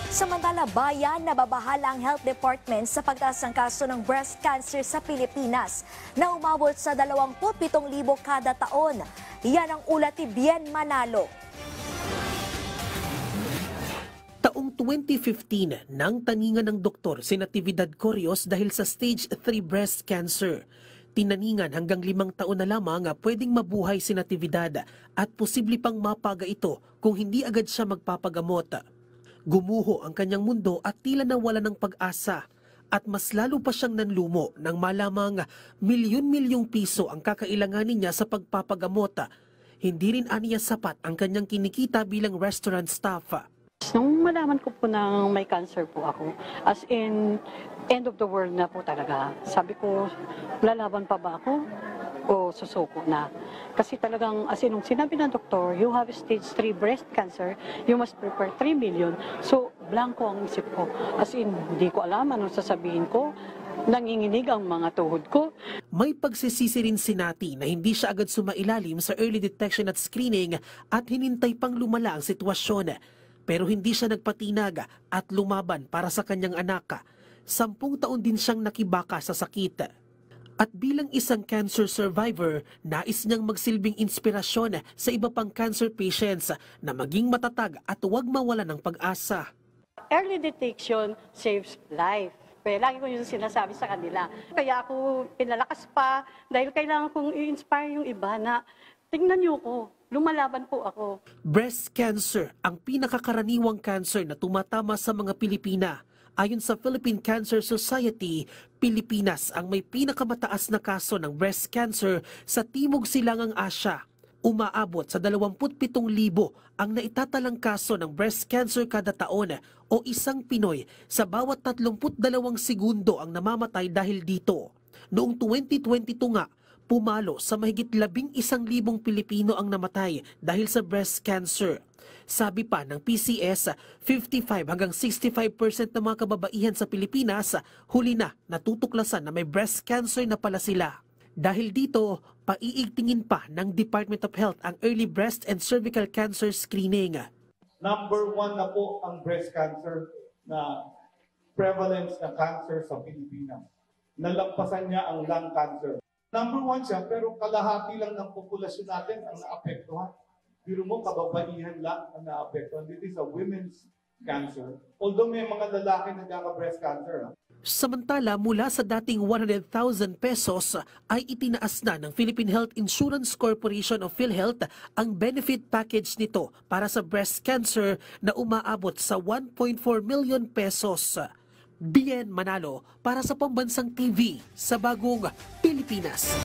Samantala, bayan nababahala ang Health Department sa pagtaas ng kaso ng breast cancer sa Pilipinas na umabot sa 27,000 kada taon. Yan ang ulat ni Bien Manalo. Taong 2015 nang taningan ng doktor si Natividad Corios dahil sa stage 3 breast cancer. Tinaningan hanggang 5 taon na lamang pwedeng mabuhay si Natividad at posible pang mapaga ito kung hindi agad siya magpapagamot. Gumuho ang kanyang mundo at tila nawala ng pag-asa at mas lalo pa siyang nanlumo nang malamang milyon-milyong piso ang kakailanganin niya sa pagpapagamot. Hindi rin aniya sapat ang kanyang kinikita bilang restaurant staff. Nung malaman ko po na may cancer po ako, as in, end of the world na po talaga. Sabi ko, lalaban pa ba ako o susuko na? Kasi talagang, as in, nung sinabi ng doktor, you have stage 3 breast cancer, you must prepare 3 million. So, blanco ang isip ko. As in, hindi ko alam anong sasabihin ko. Nanginginig ang mga tuhod ko. May pagsisisi rin si Nati na hindi siya agad sumailalim sa early detection at screening at hinintay pang lumala ang sitwasyon. Pero hindi siya nagpatinag at lumaban para sa kanyang anak. 10 taon din siyang nakibaka sa sakit. At bilang isang cancer survivor, nais niyang magsilbing inspirasyon sa iba pang cancer patients na maging matatag at huwag mawala ng pag-asa. Early detection saves life. Kaya lagi ko yung sinasabi sa kanila. Kaya ako pinalakas pa dahil kailangan kong i-inspire yung iba na tingnan niyo ko. Lumalaban po ako. Breast cancer ang pinakakaraniwang cancer na tumatama sa mga Pilipina. Ayon sa Philippine Cancer Society, Pilipinas ang may pinakamataas na kaso ng breast cancer sa Timog Silangang Asya. Umaabot sa 27,000 ang naitatalang kaso ng breast cancer kada taon o isang Pinoy sa bawat 32 segundo ang namamatay dahil dito. Noong 2022 nga, pumalo sa mahigit 11,000 Pilipino ang namatay dahil sa breast cancer. Sabi pa ng PCS, 55 hanggang 65% ng mga kababaihan sa Pilipinas huli na natutuklasan na may breast cancer na pala sila. Dahil dito, paiigtingin pa ng Department of Health ang early breast and cervical cancer screening. Number 1 na po ang breast cancer na prevalence ng cancer sa Pilipinas. Nalampasan niya ang lung cancer. Number 1 siya, pero kalahati lang ng populasyon natin ang naapektuhan. Biro mo, kababaihan lang ang naapektuhan. This is a women's cancer. Although may mga lalaki na nagkaka-breast cancer. Samantala, mula sa dating 100,000 pesos ay itinaas na ng Philippine Health Insurance Corporation of PhilHealth ang benefit package nito para sa breast cancer na umaabot sa 1.4 million pesos. Bien Manalo para sa Pambansang TV sa Bagong Pilipinas.